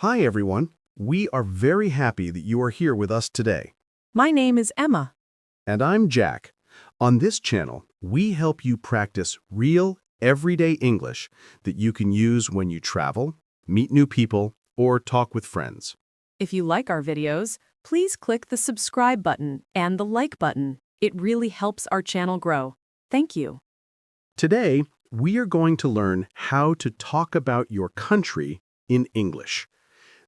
Hi, everyone. We are very happy that you are here with us today. My name is Emma. And I'm Jack. On this channel, we help you practice real, everyday English that you can use when you travel, meet new people, or talk with friends. If you like our videos, please click the subscribe button and the like button. It really helps our channel grow. Thank you. Today, we are going to learn how to talk about your country in English.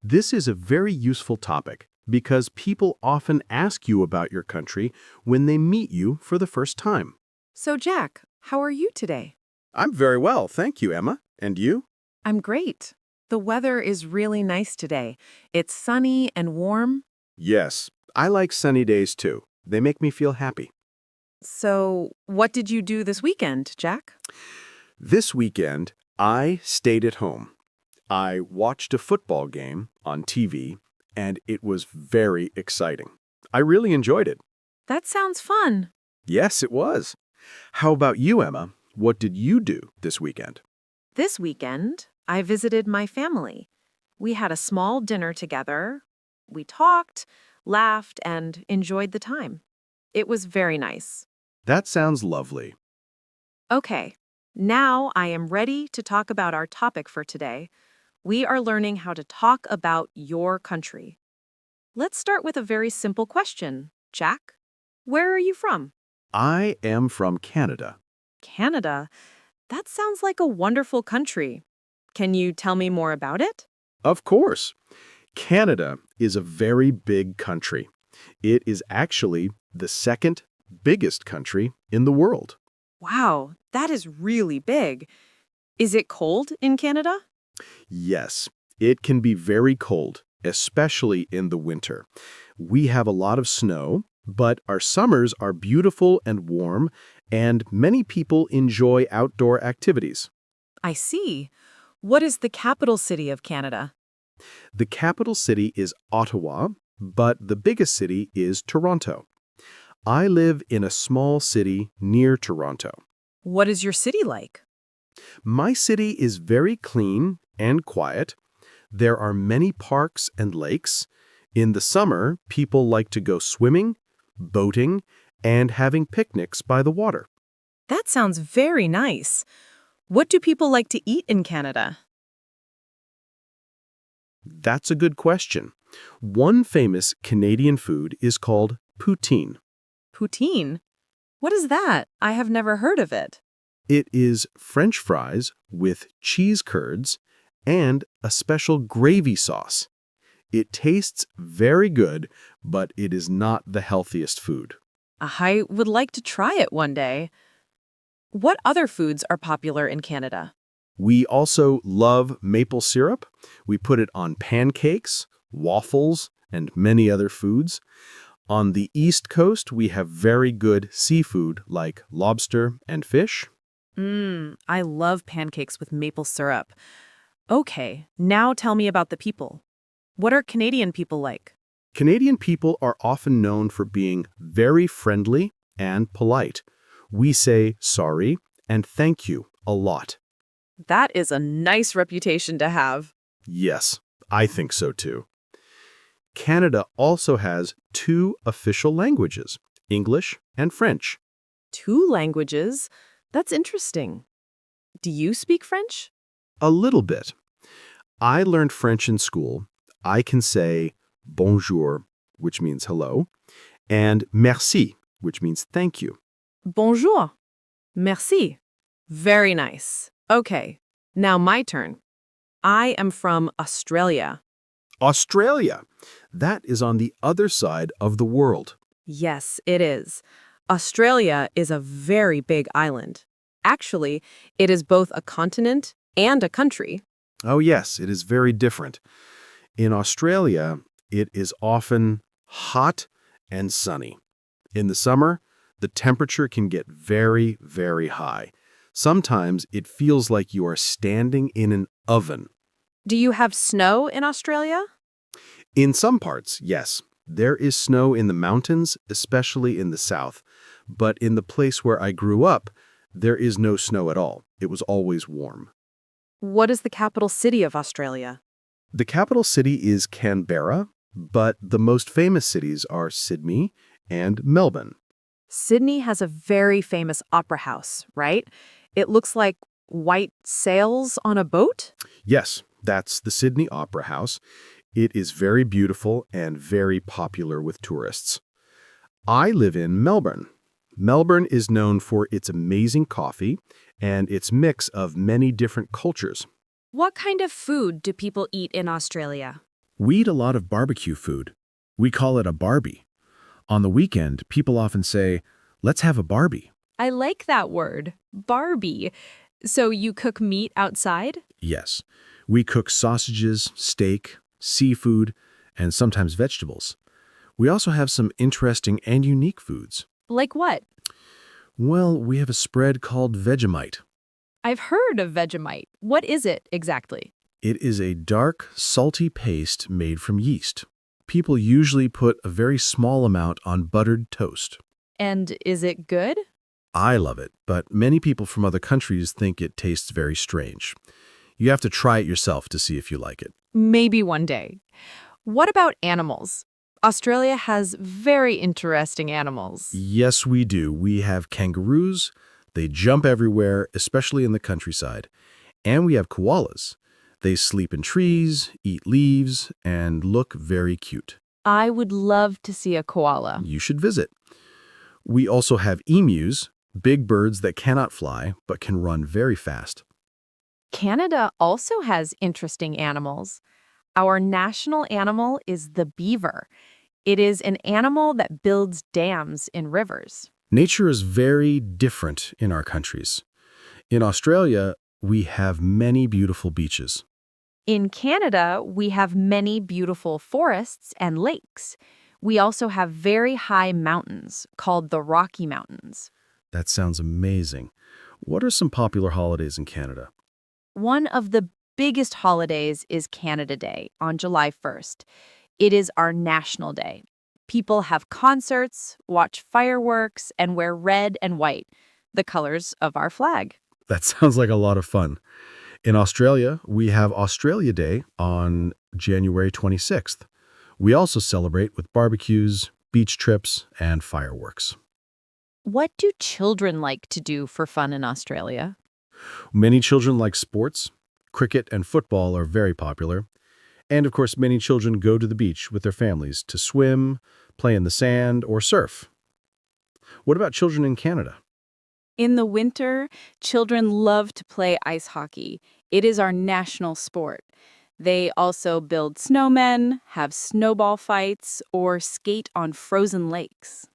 This is a very useful topic because people often ask you about your country when they meet you for the first time. So, Jack, how are you today? I'm very well, thank you, Emma. And you? I'm great. The weather is really nice today. It's sunny and warm. Yes, I like sunny days too. They make me feel happy. So, what did you do this weekend, Jack? This weekend, I stayed at home. I watched a football game on TV, and it was very exciting. I really enjoyed it. That sounds fun. Yes, it was. How about you, Emma? What did you do this weekend? This weekend, I visited my family. We had a small dinner together. We talked, laughed, and enjoyed the time. It was very nice. That sounds lovely. Okay, now I am ready to talk about our topic for today. We are learning how to talk about your country. Let's start with a very simple question. Jack, where are you from? I am from Canada. Canada? That sounds like a wonderful country. Can you tell me more about it? Of course. Canada is a very big country. It is actually the second biggest country in the world. Wow, that is really big. Is it cold in Canada? Yes, it can be very cold, especially in the winter. We have a lot of snow, but our summers are beautiful and warm, and many people enjoy outdoor activities. I see. What is the capital city of Canada? The capital city is Ottawa, but the biggest city is Toronto. I live in a small city near Toronto. What is your city like? My city is very clean and quiet. There are many parks and lakes. In the summer, people like to go swimming, boating, and having picnics by the water. That sounds very nice. What do people like to eat in Canada? That's a good question. One famous Canadian food is called poutine. Poutine? What is that? I have never heard of it. It is French fries with cheese curds and a special gravy sauce. It tastes very good, but it is not the healthiest food. I would like to try it one day. What other foods are popular in Canada? We also love maple syrup. We put it on pancakes, waffles, and many other foods. On the East Coast, we have very good seafood like lobster and fish. I love pancakes with maple syrup. Okay, now tell me about the people. What are Canadian people like? Canadian people are often known for being very friendly and polite. We say sorry and thank you a lot. That is a nice reputation to have. Yes, I think so too. Canada also has two official languages, English and French. 2 languages? That's interesting. Do you speak French? A little bit. I learned French in school. I can say bonjour, which means hello, and merci, which means thank you. Bonjour. Merci. Very nice. Okay, now my turn. I am from Australia. Australia. That is on the other side of the world. Yes, it is. Australia is a very big island. Actually, it is both a continent and a country. Oh yes, it is very different. In Australia, it is often hot and sunny. In the summer, the temperature can get very, very high. Sometimes it feels like you are standing in an oven. Do you have snow in Australia? In some parts, yes. There is snow in the mountains, especially in the south. But in the place where I grew up, there is no snow at all. It was always warm. What is the capital city of Australia? The capital city is Canberra, but the most famous cities are Sydney and Melbourne. Sydney has a very famous opera house, right? It looks like white sails on a boat? Yes, that's the Sydney Opera House. It is very beautiful and very popular with tourists. I live in Melbourne. Melbourne is known for its amazing coffee and its mix of many different cultures. What kind of food do people eat in Australia? We eat a lot of barbecue food. We call it a barbie. On the weekend, people often say, let's have a barbie. I like that word, Barbie. So you cook meat outside? Yes, we cook sausages, steak, seafood, and sometimes vegetables. We also have some interesting and unique foods. Like what? Well, we have a spread called Vegemite. I've heard of Vegemite. What is it exactly? It is a dark, salty paste made from yeast. People usually put a very small amount on buttered toast. And is it good? I love it, but many people from other countries think it tastes very strange. You have to try it yourself to see if you like it. Maybe one day. What about animals? Australia has very interesting animals. Yes, we do. We have kangaroos. They jump everywhere, especially in the countryside. And we have koalas. They sleep in trees, eat leaves, and look very cute. I would love to see a koala. You should visit. We also have emus, big birds that cannot fly but can run very fast. Canada also has interesting animals. Our national animal is the beaver. It is an animal that builds dams in rivers. Nature is very different in our countries. In Australia, we have many beautiful beaches. In Canada, we have many beautiful forests and lakes. We also have very high mountains called the Rocky Mountains. That sounds amazing. What are some popular holidays in Canada? One of the biggest holidays is Canada Day on July 1st. It is our national day. People have concerts, watch fireworks, and wear red and white, the colors of our flag. That sounds like a lot of fun. In Australia, we have Australia Day on January 26th. We also celebrate with barbecues, beach trips, and fireworks. What do children like to do for fun in Australia? Many children like sports. Cricket and football are very popular. And of course, many children go to the beach with their families to swim, play in the sand, or surf. What about children in Canada? In the winter, children love to play ice hockey. It is our national sport. They also build snowmen, have snowball fights, or skate on frozen lakes.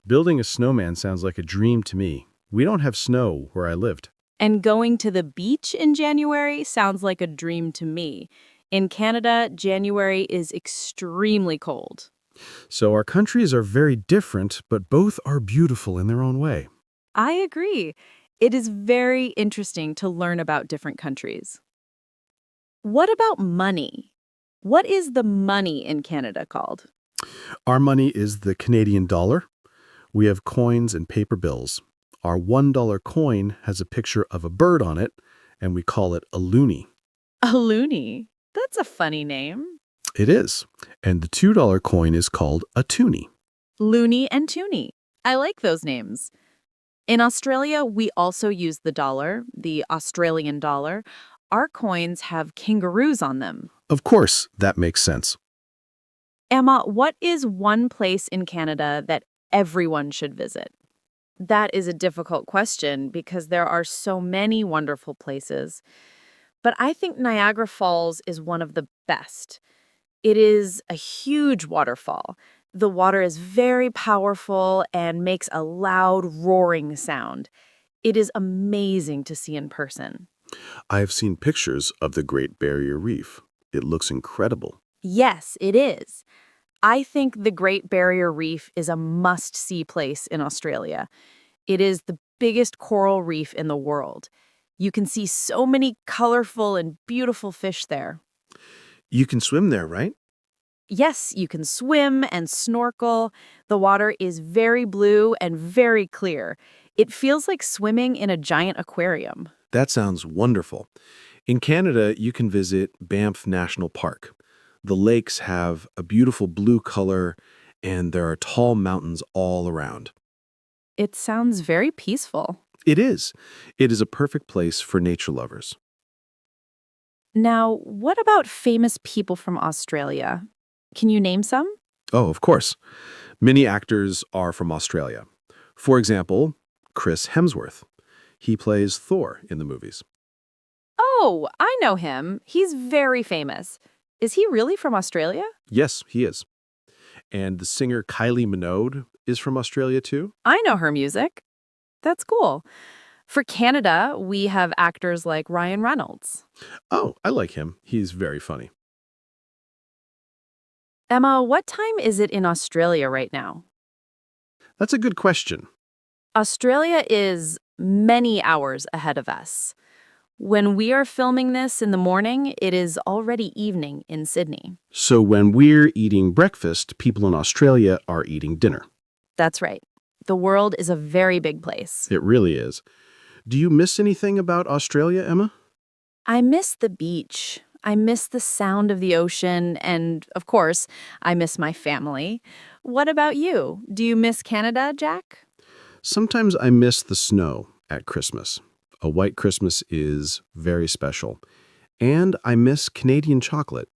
Building a snowman sounds like a dream to me. We don't have snow where I lived. And going to the beach in January sounds like a dream to me. In Canada, January is extremely cold. So our countries are very different, but both are beautiful in their own way. I agree. It is very interesting to learn about different countries. What about money? What is the money in Canada called? Our money is the Canadian dollar. We have coins and paper bills. Our $1 coin has a picture of a bird on it, and we call it a loonie. A loonie. That's a funny name. It is. And the $2 coin is called a toonie. Loonie and toonie. I like those names. In Australia, we also use the dollar, the Australian dollar. Our coins have kangaroos on them. Of course, that makes sense. Emma, what is one place in Canada that everyone should visit? That is a difficult question because there are so many wonderful places. But I think Niagara Falls is one of the best. It is a huge waterfall. The water is very powerful and makes a loud, roaring sound. It is amazing to see in person. I have seen pictures of the Great Barrier Reef. It looks incredible. Yes, it is. I think the Great Barrier Reef is a must-see place in Australia. It is the biggest coral reef in the world. You can see so many colorful and beautiful fish there. You can swim there, right? Yes, you can swim and snorkel. The water is very blue and very clear. It feels like swimming in a giant aquarium. That sounds wonderful. In Canada, you can visit Banff National Park. The lakes have a beautiful blue color, and there are tall mountains all around. It sounds very peaceful. It is. It is a perfect place for nature lovers. Now, what about famous people from Australia? Can you name some? Oh, of course. Many actors are from Australia. For example, Chris Hemsworth. He plays Thor in the movies. Oh, I know him. He's very famous. Is he really from Australia? Yes, he is. And the singer Kylie Minogue is from Australia too. I know her music. That's cool. For Canada, we have actors like Ryan Reynolds. Oh, I like him. He's very funny. Emma, what time is it in Australia right now? That's a good question. Australia is many hours ahead of us. When we are filming this in the morning, it is already evening in Sydney. So when we're eating breakfast, people in Australia are eating dinner. That's right. The world is a very big place. It really is. Do you miss anything about Australia, Emma? I miss the beach. I miss the sound of the ocean, and of course, I miss my family. What about you? Do you miss Canada, Jack? Sometimes I miss the snow at Christmas. A white Christmas is very special. And I miss Canadian chocolate.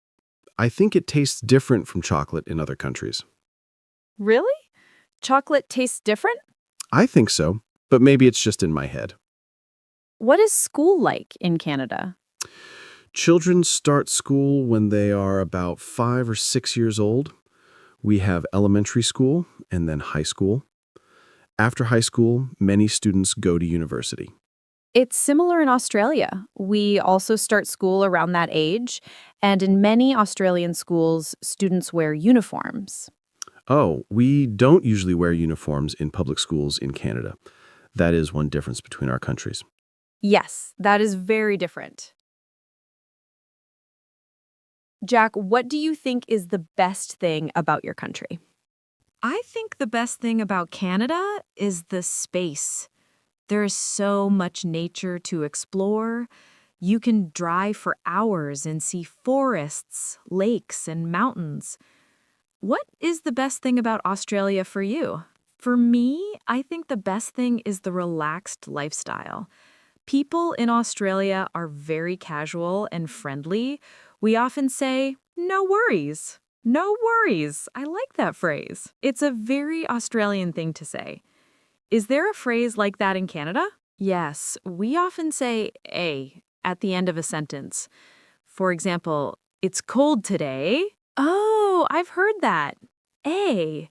I think it tastes different from chocolate in other countries. Really? Chocolate tastes different? I think so, but maybe it's just in my head. What is school like in Canada? Children start school when they are about 5 or 6 years old. We have elementary school and then high school. After high school, many students go to university. It's similar in Australia. We also start school around that age, and in many Australian schools, students wear uniforms. Oh, we don't usually wear uniforms in public schools in Canada. That is one difference between our countries. Yes, that is very different. Jack, what do you think is the best thing about your country? I think the best thing about Canada is the space. There is so much nature to explore. You can drive for hours and see forests, lakes, and mountains. What is the best thing about Australia for you? For me, I think the best thing is the relaxed lifestyle. People in Australia are very casual and friendly. We often say, "No worries." No worries. I like that phrase. It's a very Australian thing to say. Is there a phrase like that in Canada? Yes, we often say "a" at the end of a sentence. For example, "It's cold today." Oh, I've heard that. "A."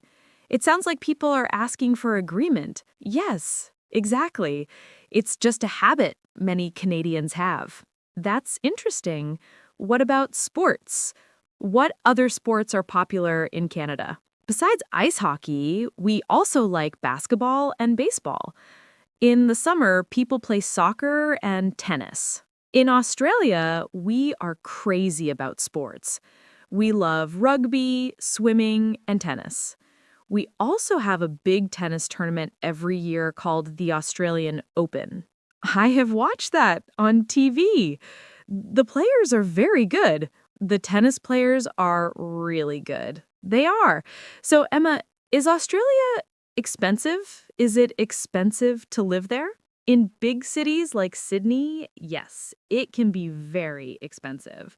It sounds like people are asking for agreement. Yes, exactly. It's just a habit many Canadians have. That's interesting. What about sports? What other sports are popular in Canada? Besides ice hockey, we also like basketball and baseball. In the summer, people play soccer and tennis. In Australia, we are crazy about sports. We love rugby, swimming, and tennis. We also have a big tennis tournament every year called the Australian Open. I have watched that on TV. The players are very good. The tennis players are really good. They are. So, Emma, is Australia expensive? Is it expensive to live there? In big cities like Sydney, yes, it can be very expensive.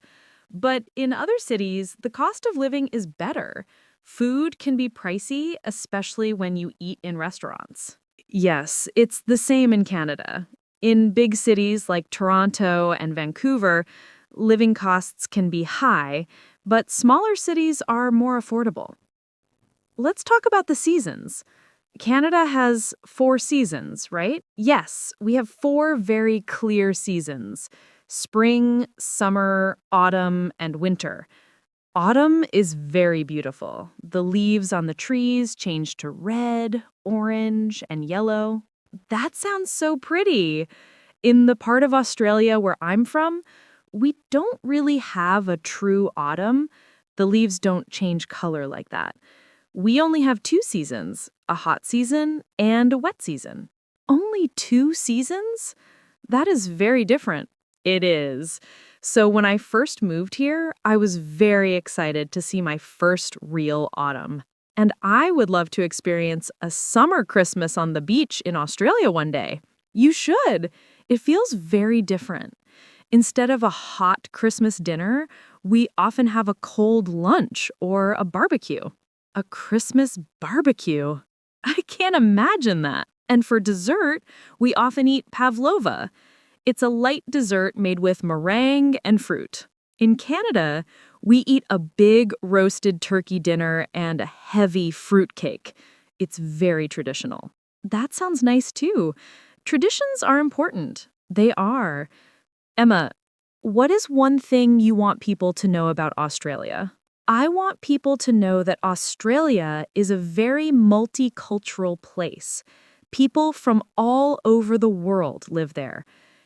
But in other cities, the cost of living is better. Food can be pricey, especially when you eat in restaurants. Yes, it's the same in Canada. In big cities like Toronto and Vancouver, living costs can be high, but smaller cities are more affordable. Let's talk about the seasons. Canada has 4 seasons, right? Yes, we have 4 very clear seasons: spring, summer, autumn, and winter. Autumn is very beautiful. The leaves on the trees change to red, orange, and yellow. That sounds so pretty. In the part of Australia where I'm from, we don't really have a true autumn. The leaves don't change color like that. We only have 2 seasons, a hot season and a wet season. Only 2 seasons? That is very different. It is. So when I first moved here, I was very excited to see my first real autumn. And I would love to experience a summer Christmas on the beach in Australia one day. You should. It feels very different. Instead of a hot Christmas dinner, we often have a cold lunch or a barbecue. A Christmas barbecue. I can't imagine that. And for dessert, we often eat pavlova. It's a light dessert made with meringue and fruit. In Canada, we eat a big roasted turkey dinner and a heavy fruit cake. It's very traditional. That sounds nice too. Traditions are important. They are. Emma, what is one thing you want people to know about Australia? I want people to know that Australia is a very multicultural place. People from all over the world live there.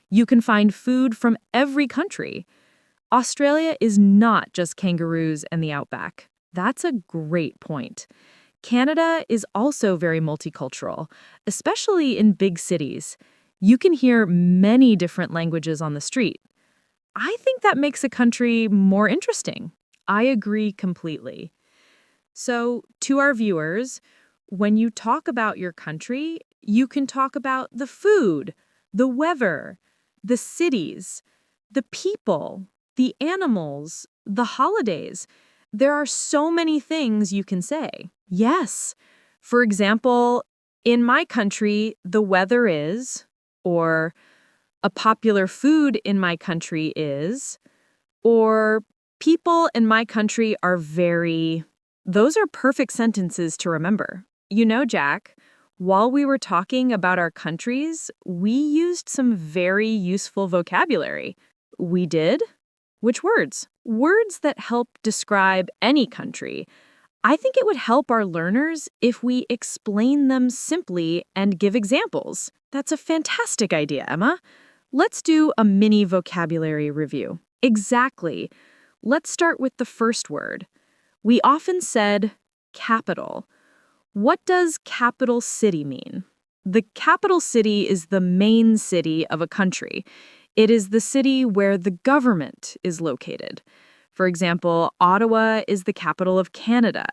You can find food from every country. Australia is not just kangaroos and the outback. That's a great point. Canada is also very multicultural, especially in big cities. You can hear many different languages on the street. I think that makes a country more interesting. I agree completely. So, to our viewers, when you talk about your country, you can talk about the food, the weather, the cities, the people, the animals, the holidays. There are so many things you can say. Yes. For example, in my country, the weather is, or a popular food in my country is, or people in my country are very. Those are perfect sentences to remember. You know, Jack, while we were talking about our countries, we used some very useful vocabulary. We did? Which words? Words that help describe any country. I think it would help our learners if we explain them simply and give examples. That's a fantastic idea, Emma. Let's do a mini vocabulary review. Exactly. Let's start with the first word. We often said capital. What does capital city mean? The capital city is the main city of a country. It is the city where the government is located. For example, Ottawa is the capital of Canada.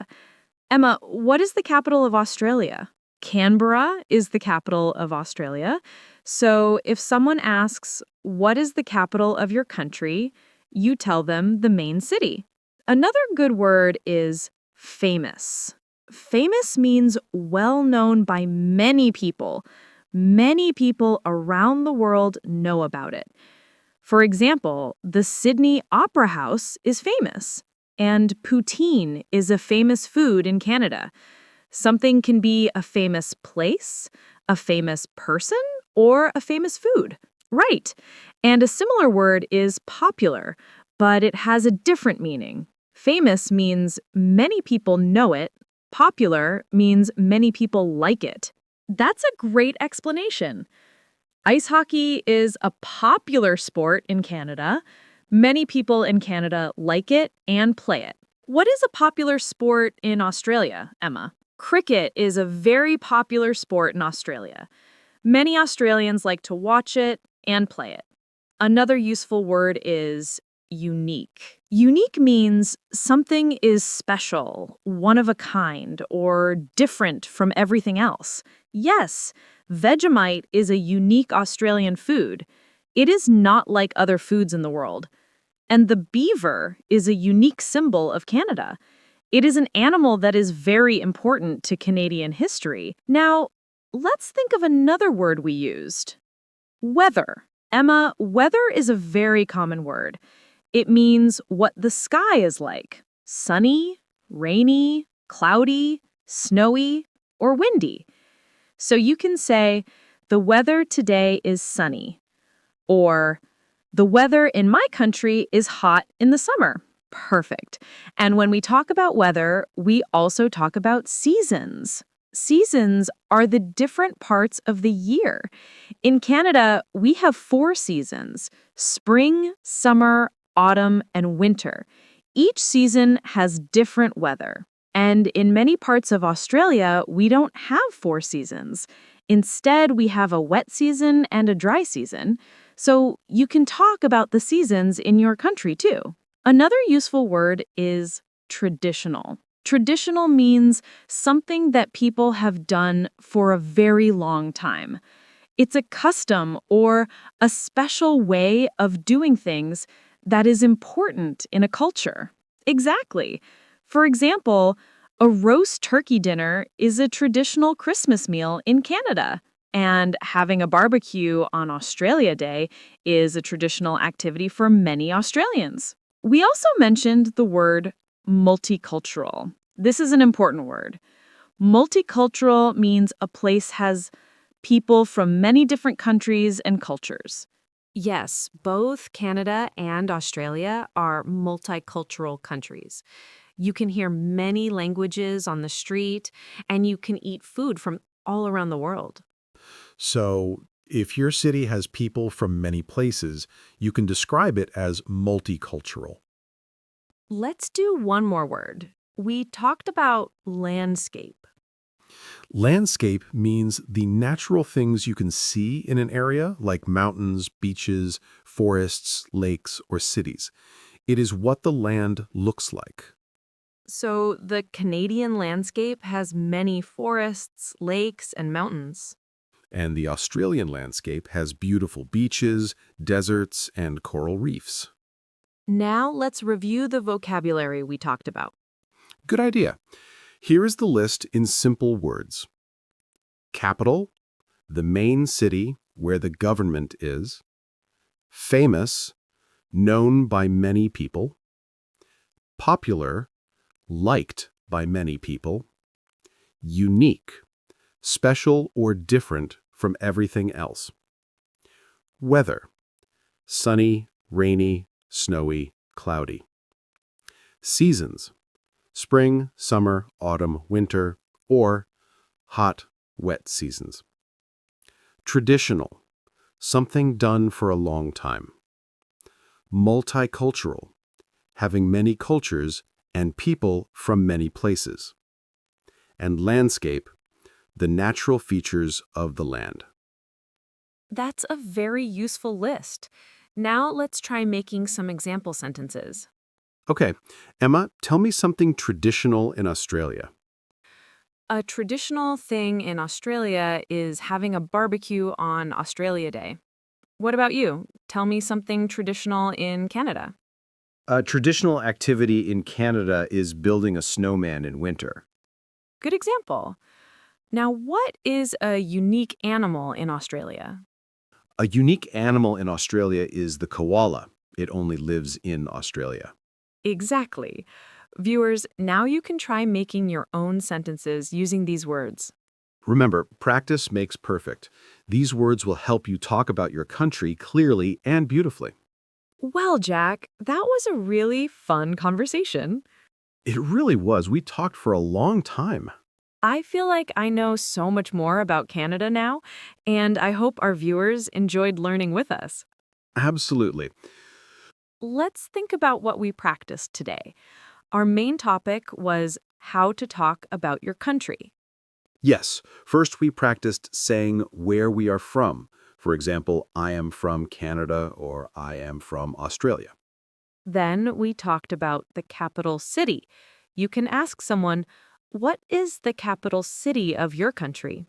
Emma, what is the capital of Australia? Canberra is the capital of Australia. So if someone asks, what is the capital of your country? You tell them the main city. Another good word is famous. Famous means well known by many people. Many people around the world know about it. For example, the Sydney Opera House is famous, and poutine is a famous food in Canada. Something can be a famous place, a famous person, or a famous food. Right. And a similar word is popular, but it has a different meaning. Famous means many people know it. Popular means many people like it. That's a great explanation. Ice hockey is a popular sport in Canada. Many people in Canada like it and play it. What is a popular sport in Australia, Emma? Cricket is a very popular sport in Australia. Many Australians like to watch it and play it. Another useful word is unique. Unique means something is special, one of a kind, or different from everything else. Yes, Vegemite is a unique Australian food. It is not like other foods in the world. And the beaver is a unique symbol of Canada. It is an animal that is very important to Canadian history. Now, let's think of another word we used. Weather. Emma, weather is a very common word. It means what the sky is like. Sunny, rainy, cloudy, snowy, or windy. So you can say, the weather today is sunny. Or, the weather in my country is hot in the summer. Perfect. And when we talk about weather, we also talk about seasons. Seasons are the different parts of the year. In Canada, we have 4 seasons: spring, summer, autumn, and winter. Each season has different weather. And in many parts of Australia, we don't have 4 seasons. Instead, we have a wet season and a dry season. So you can talk about the seasons in your country too. Another useful word is traditional. Traditional means something that people have done for a very long time. It's a custom or a special way of doing things that is important in a culture. Exactly. For example, a roast turkey dinner is a traditional Christmas meal in Canada, and having a barbecue on Australia Day is a traditional activity for many Australians. We also mentioned the word multicultural. This is an important word. Multicultural means a place has people from many different countries and cultures. Yes, both Canada and Australia are multicultural countries. You can hear many languages on the street, and you can eat food from all around the world. So, if your city has people from many places, you can describe it as multicultural. Let's do one more word. We talked about landscape. Landscape means the natural things you can see in an area, like mountains, beaches, forests, lakes, or cities. It is what the land looks like. So the Canadian landscape has many forests, lakes, and mountains. And the Australian landscape has beautiful beaches, deserts, and coral reefs. Now let's review the vocabulary we talked about. Good idea. Here is the list in simple words. Capital, the main city where the government is. Famous, known by many people. Popular, liked by many people. Unique, special or different from everything else. Weather, sunny, rainy, snowy, cloudy. Seasons, spring, summer, autumn, winter, or hot, wet seasons. Traditional, something done for a long time. Multicultural, having many cultures and people from many places. And landscape, the natural features of the land. That's a very useful list. Now let's try making some example sentences. Okay, Emma, tell me something traditional in Australia. A traditional thing in Australia is having a barbecue on Australia Day. What about you? Tell me something traditional in Canada. A traditional activity in Canada is building a snowman in winter. Good example. Now, what is a unique animal in Australia? A unique animal in Australia is the koala. It only lives in Australia. Exactly. Viewers, now you can try making your own sentences using these words. Remember, practice makes perfect. These words will help you talk about your country clearly and beautifully. Well, Jack, that was a really fun conversation. It really was. We talked for a long time. I feel like I know so much more about Canada now, and I hope our viewers enjoyed learning with us. Absolutely. Let's think about what we practiced today. Our main topic was how to talk about your country. Yes, first we practiced saying where we are from. For example, I am from Canada or I am from Australia. Then we talked about the capital city. You can ask someone, what is the capital city of your country?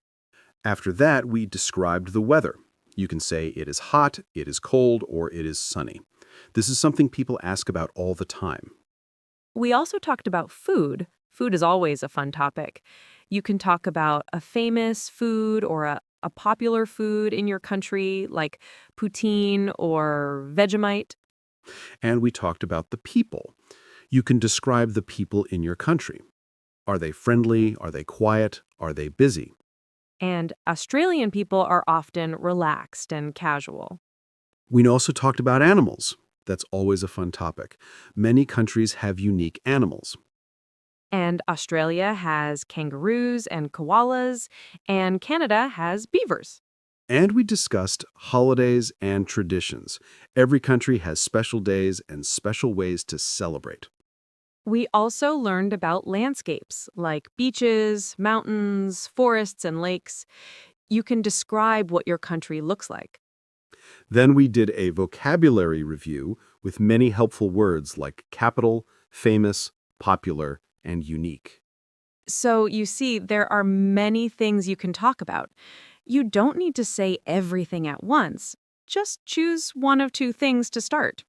After that, we described the weather. You can say it is hot, it is cold, or it is sunny. This is something people ask about all the time. We also talked about food. Food is always a fun topic. You can talk about a famous food or a popular food in your country, like poutine or Vegemite. And we talked about the people. You can describe the people in your country. Are they friendly? Are they quiet? Are they busy? And Australian people are often relaxed and casual. We also talked about animals. That's always a fun topic. Many countries have unique animals. And Australia has kangaroos and koalas, and Canada has beavers. And we discussed holidays and traditions. Every country has special days and special ways to celebrate. We also learned about landscapes like beaches, mountains, forests, and lakes. You can describe what your country looks like. Then we did a vocabulary review with many helpful words like capital, famous, popular, and unique. So you see, there are many things you can talk about. You don't need to say everything at once. Just choose one of two things to start.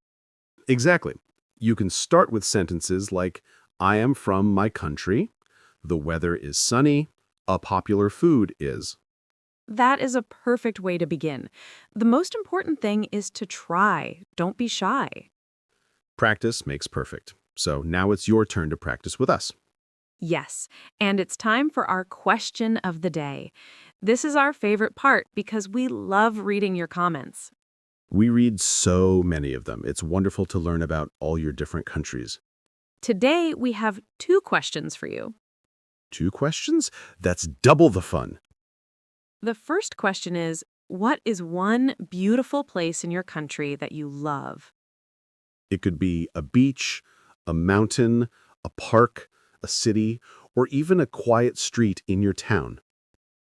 Exactly. You can start with sentences like, I am from my country, the weather is sunny, a popular food is. That is a perfect way to begin. The most important thing is to try. Don't be shy. Practice makes perfect. So now it's your turn to practice with us. Yes, and it's time for our question of the day. This is our favorite part because we love reading your comments. We read so many of them. It's wonderful to learn about all your different countries. Today, we have two questions for you. 2 questions? That's double the fun. The first question is, what is one beautiful place in your country that you love? It could be a beach, a mountain, a park, a city, or even a quiet street in your town.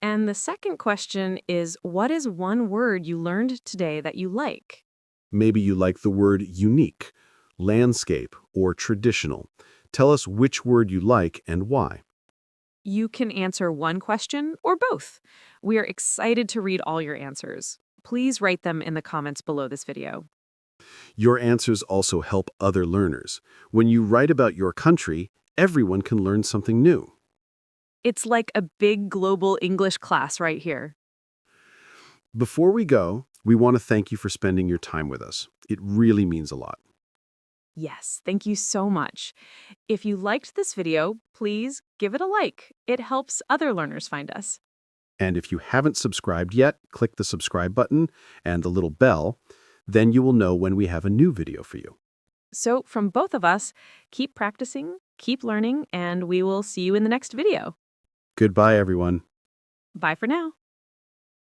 And the second question is, what is one word you learned today that you like? Maybe you like the word unique, landscape, or traditional. Tell us which word you like and why. You can answer one question or both. We are excited to read all your answers. Please write them in the comments below this video. Your answers also help other learners. When you write about your country, everyone can learn something new. It's like a big global English class right here. Before we go, we want to thank you for spending your time with us. It really means a lot. Yes, thank you so much. If you liked this video, please give it a like. It helps other learners find us. And if you haven't subscribed yet, click the subscribe button and the little bell. Then you will know when we have a new video for you. So from both of us, keep practicing, keep learning, and we will see you in the next video. Goodbye, everyone. Bye for now.